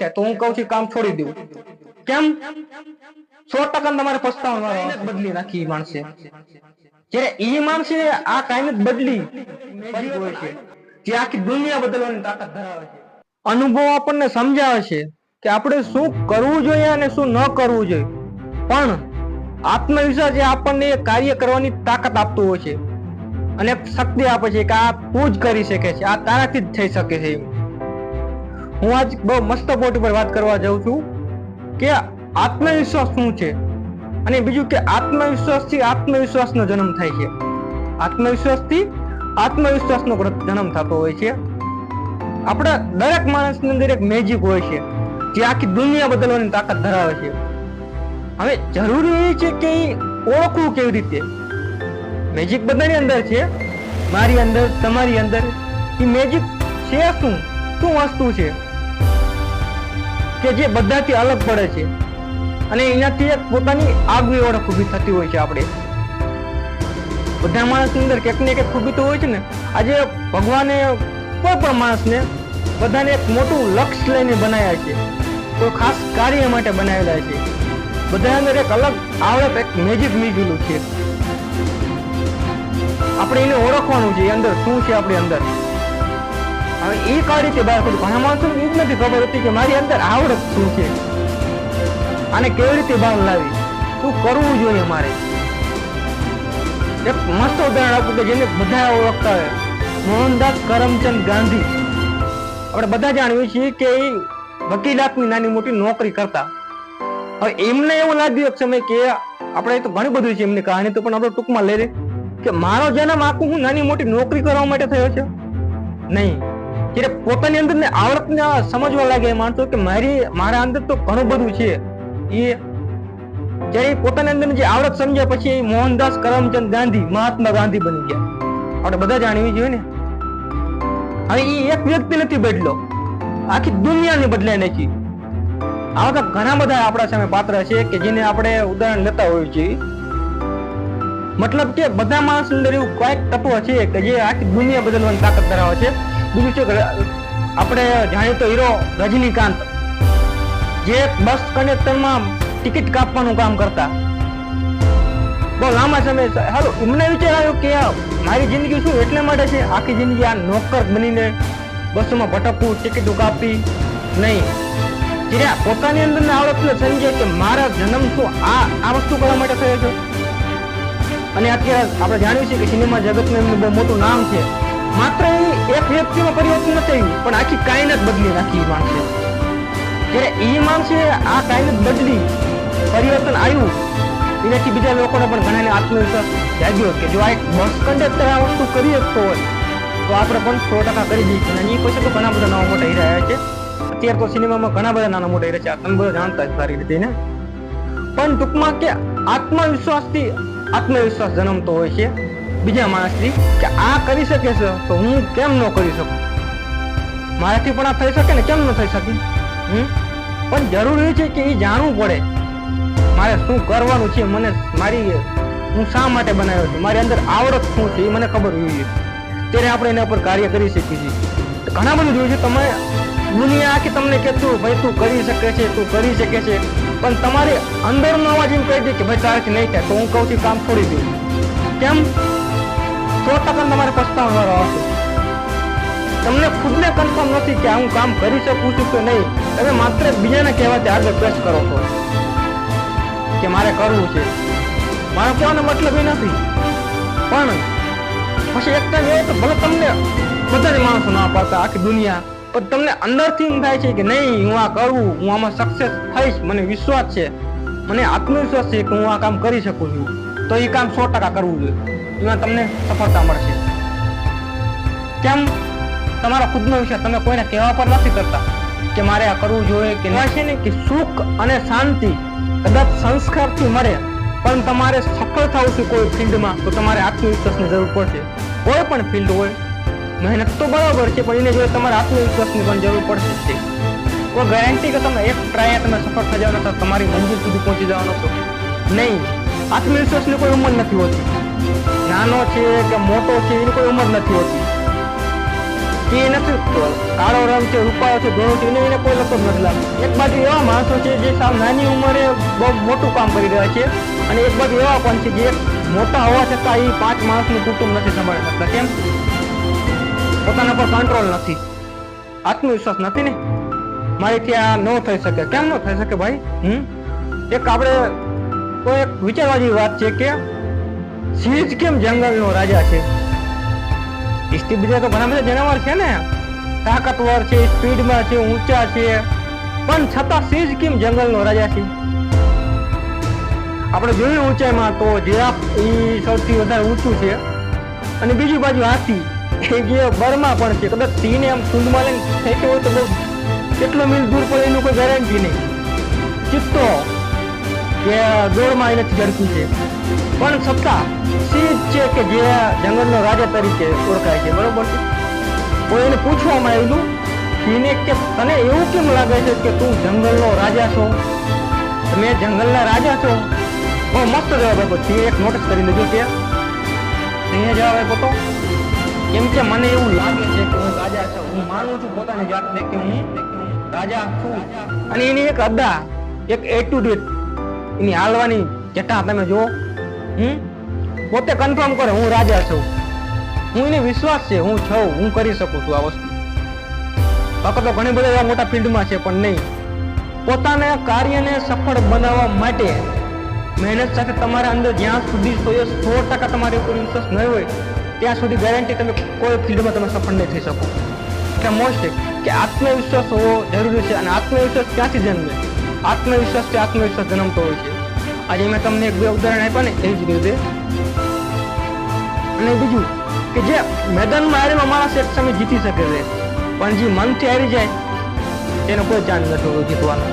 તો હું કહું છું કામ છોડી દઉં. કેમ? 100% તમારે પસ્તાવાનો બદલી નાખી માણસે. જ્યારે એ માણસે આ કાયમ બદલી હોય છે, જે આખી દુનિયા બદલવાની તાકાત ધરાવે છે. અનુભવ આપણને સમજાવે છે કે આપણે શું કરવું જોઈએ અને શું ન કરવું જોઈએ. પણ આત્મવિશ્વાસ એ આપણને કાર્ય કરવાની તાકાત આપતું હોય છે અને શક્તિ આપે છે કે આ તું જ કરી શકે છે, આ તારાથી જ થઈ શકે છે. હું આજ બહુ મસ્ત પોઈન્ટ પર વાત કરવા જાઉં છું કે આત્મવિશ્વાસ શું છે અને બીજું કે આત્મવિશ્વાસથી આત્મવિશ્વાસનો જન્મ થાય છે. આત્મવિશ્વાસથી આત્મવિશ્વાસનો જન્મ થતો હોય છે. આપણા દરેક માણસની અંદર એક મેજિક હોય છે જે આખી દુનિયા બદલવાની તાકાત ધરાવે છે. હવે જરૂરી એ છે કે ઓળખવું કેવી રીતે. મેજિક બધાની અંદર છે, મારી અંદર, તમારી અંદર. એ મેજિક છે શું વસ્તુ છે કે જે બધાથી અલગ પડે છે અને એનાથી એક પોતાની આગવી ઓળખ ઊભી થતી હોય છે. આપણે બધા માણસની અંદર ક્યાંક ને ક્યાંક ખૂબી તો હોય છે ને. આજે ભગવાને કોઈ પણ માણસને બધાને એક મોટું લક્ષ્ય લઈને બનાવ્યા છે, કોઈ ખાસ કાર્ય માટે બનાવેલા છે. બધા અંદર એક અલગ આવડત, એક મેજિક મીજેલું છે. આપણે એને ઓળખવાનું છે, અંદર શું છે આપણી અંદર. હવે એ કઈ રીતે બહાર પડ્યું? ઘણા માણસોને એ જ નથી ખબર હતી કે મારી અંદર આવડત શું છે, આને કેવી રીતે બહાર લાવી, શું કરવું જોઈએ મારે. એક મસ્ત ઉદાહરણ આપું કે જેને બધા ઓળખતા હોય, મોહનદાસ કરમચંદ ગાંધી. આપણે બધા જાણીએ છીએ કે એ વકીલાતની નાની મોટી નોકરી કરતા. હવે એમને એવું લાગ્યું એક સમય કે આપણે તો ઘણી બધું છે એમની કહાણી, તો પણ આપણે ટૂંકમાં લઈ કે મારો જન્મ આખું હું નાની મોટી નોકરી કરવા માટે થયો છે નહીં. જ્યારે પોતાની અંદર ને આવડતને સમજવા લાગે માણસો કે મારા અંદર તો ઘણું બધું છે. એ જ્યારે પોતાની અંદર જે આવડત સમજ્યા પછી મોહનદાસ કરમચંદ ગાંધી મહાત્મા ગાંધી બની ગયા. આપણે બધા જાણવી જોઈએ ને. હવે એ એક વ્યક્તિ નથી બદલ્યો, આખી દુનિયાને બદલાઈ નાખી. આવા તો ઘણા બધા આપણા સામે પાત્ર છે કે જેને આપણે ઉદાહરણ લેતા હોઈએ છીએ. મતલબ કે બધા માણસ અંદર એવું કઈક તત્વ છે કે જે આખી દુનિયા બદલવાની તાકાત ધરાવે છે. બીજું છે કે આપણે જાણીતો હીરો રજનીકાંત, જે બસ કંડક્ટરમાં ટિકિટ કાપવાનું કામ કરતા. બહુ લાંબા સમય હાલો એમને વિચાર આવ્યો કે મારી જિંદગી શું એટલા માટે છે, આખી જિંદગી આ નોકર બનીને બસોમાં ભટકવું, ટિકિટો કાપી નહીં. જ્યારે પોતાની અંદર આવડતને સમજે કે મારા જન્મ શું આ વસ્તુ કરવા માટે થયો છે. અને અત્યારે આપણે જાણ્યું છે કે સિનેમા જગતનું એમનું બહુ મોટું નામ છે. માત્ર એક વ્યક્તિમાં પરિવર્તન નથી આવ્યું, પણ આખી કાયનાત બદલી નાખી માણસે. જ્યારે એ માણસે આ કાયનાત બદલી, પરિવર્તન આવ્યું, એનાથી બીજા લોકોને પણ ઘણાને આત્મવિશ્વાસ જાગ્યો કે જો આ એક બસ કંડક્ટર આ વસ્તુ કરી શકતો હોય તો આપણે પણ 100% કરી દઈશું. અને એ પછી તો ઘણા બધા નાના મોટા હીરા આવ્યા છે. અત્યારે તો સિનેમામાં ઘણા બધા નાના મોટા હીરા છે, તમે બધા જાણતા જ સારી રીતે ને. પણ ટૂંકમાં કે આત્મવિશ્વાસથી આત્મવિશ્વાસ જન્મતો હોય છે બીજા માણસથી કે આ કરી શકે છે તો હું કેમ ન કરી શકું, મારાથી પણ આ થઈ શકે ને, કેમ ન થઈ શકે. પણ જરૂરી છે કે એ જાણવું પડે મારે શું કરવાનું છે, મને હું શા માટે બનાવ્યો છું, મારી અંદર આવડત શું છે એ મને ખબર હોવી જોઈએ. ત્યારે આપણે એના પર કાર્ય કરી શકીએ છીએ. ઘણા બધું જોયું છે, તમે દુનિયા આખી તમને કહેતું ભાઈ તું કરી શકે છે, તું કરી શકે છે, પણ તમારે અંદરનો અવાજ એમ કહી દે કે ભાઈ તારાથી નહીં થાય. તો હું કહું છું કામ છોડી દઉં. કેમ? 100% તમારે પસ્તાવાનો વારો આવશે. તમને ખુદને કન્ફર્મ નથી કે હું કામ કરી શકું છું કે નહીં. તમે માત્ર બીજાને કહેવાથી આગળ પ્રેસ કરો છો કે મારે કરવું છે. મારો કહેવાનો મતલબ એ નથી. પણ પછી એક ટાઈમ એવો તો ભલે તમને બધા જ માણસો ના પાડતા આખી દુનિયા, પણ તમને અંદરથી એમ થાય છે કે નહીં હું આ કરવું, હું આમાં સક્સેસ થઈશ, મને વિશ્વાસ છે, મને આત્મવિશ્વાસ છે કે હું આ કામ કરી શકું છું. તો એ કામ 100% કરવું જોઈએ. એમાં તમને સફળતા મળશે. કેમ? તમારા ખુદનો વિષય તમે કોઈને કહેવા પર નથી કરતા કે મારે આ કરવું જોઈએ કે નહીં. છે ને કે સુખ અને શાંતિ કદાચ સંસ્કારથી મળે, પણ તમારે સફળ થવું છે કોઈ ફિલ્ડમાં તો તમારે આત્મવિશ્વાસની જરૂર પડશે. કોઈ પણ ફિલ્ડ હોય, મહેનત તો બરાબર છે પણ એને જોઈએ તમારે આત્મવિશ્વાસની પણ જરૂર પડશે. કોઈ ગેરંટી કે તમે એક ટ્રાય તમે સફળ થઈ જવાના છો, તમારી મંજિલ સુધી પહોંચી જવાનો છો નહીં. આત્મવિશ્વાસની કોઈ ઉંમર નથી હોતી, નાનો છે કે મોટો છે એની કોઈ ઉંમર નથી હોતી. એ નથી કાળો રંગ છે, રૂપાળો છે, ધોળો છે, એને કોઈ લગતો નથી લાગતો. એક બાજુ એવા માણસો છે જે સાવ નાની ઉંમરે બહુ મોટું કામ કરી રહ્યા છે, અને એક બાજુ એવા પણ છે જે મોટા હોવા છતાં એ 5 માણસનું કુટુંબ નથી સંભાળી શકતા. કેમ? પોતાના પર કંટ્રોલ નથી, આત્મવિશ્વાસ નથી ને. મારીથી આ ન થઈ શકે. કેમ ન થઈ શકે ભાઈ? એક આપણે કોઈ એક વિચારવા જેવી વાત છે કે સિંહ કેમ જંગલનો રાજા છે? ઇસ્તી બીજા તો ઘણા બધા જનાવર છે ને, તાકાતવર છે, સ્પીડમાં છે, ઊંચા છે, પણ છતાં સિંહ કેમ જંગલનો રાજા છે? આપણે જોયું ઊંચાઈમાં તો જીરાફ એ સૌથી વધારે ઊંચું છે, અને બીજી બાજુ હાથી એ જે બરમાં પણ છે. કદાચ સિંહને આમ સૂંઢમાં લઈને ફેંક્યો હોય તો બહુ કેટલો મીલ દૂર પડે એનું કોઈ ગેરંટી નહીં. ચિત્તો કે દોડમાં એ નથી ઝડપી છે, પણ છતાં સિંહ છે કે જે જંગલનો રાજા તરીકે ઓળખાય છે. બરોબર છે. કોઈ એને પૂછવામાં આવેલું સિંહને કે તને એવું કેમ લાગે છે કે તું જંગલનો રાજા છો, તમે જંગલના રાજા છો? બહુ મસ્ત જવાબ આપ્યો. સિંહ એક નોટિસ કરી લીધું કે સિંહે જવાબ આપ્યો તો કેમ કે મને એવું લાગે છે કે હું રાજા છું, હું માનું છું પોતાની જાતને કે હું રાજા છું. અને એની એક અદા, એક એટીટ્યુડ, એની હાલવાની જટા તમે જો, પોતે કન્ફર્મ કરે હું રાજા છું, હું એને વિશ્વાસ છે હું છું, હું કરી શકું છું આ વસ્તુ. બાકી તો ઘણી બધા એવા મોટા ફિલ્ડમાં છે, પણ નહીં. પોતાના કાર્યને સફળ બનાવવા માટે મહેનત સાથે તમારા અંદર જ્યાં સુધી 100% તમારી ઉપર વિશ્વાસ ન હોય ત્યાં સુધી ગેરંટી તમે કોઈ ફિલ્ડમાં તમે સફળ નહીં થઈ શકો. એટલે મોસ્ટ કે આત્મવિશ્વાસ હોવો જરૂરી છે. અને આત્મવિશ્વાસ ક્યાંથી જન્મે? આત્મવિશ્વાસથી આત્મવિશ્વાસ જન્મતો હોય છે. આજે મેં તમને 1-2 ઉદાહરણ આપ્યા ને એ જ રીતે. અને બીજું કે જે મેદાનમાં હારેલો માણસ એક સમય જીતી શકે છે, પણ જે મનથી હારી જાય તેનો કોઈ ચાન્સ નથી જીતવાનો.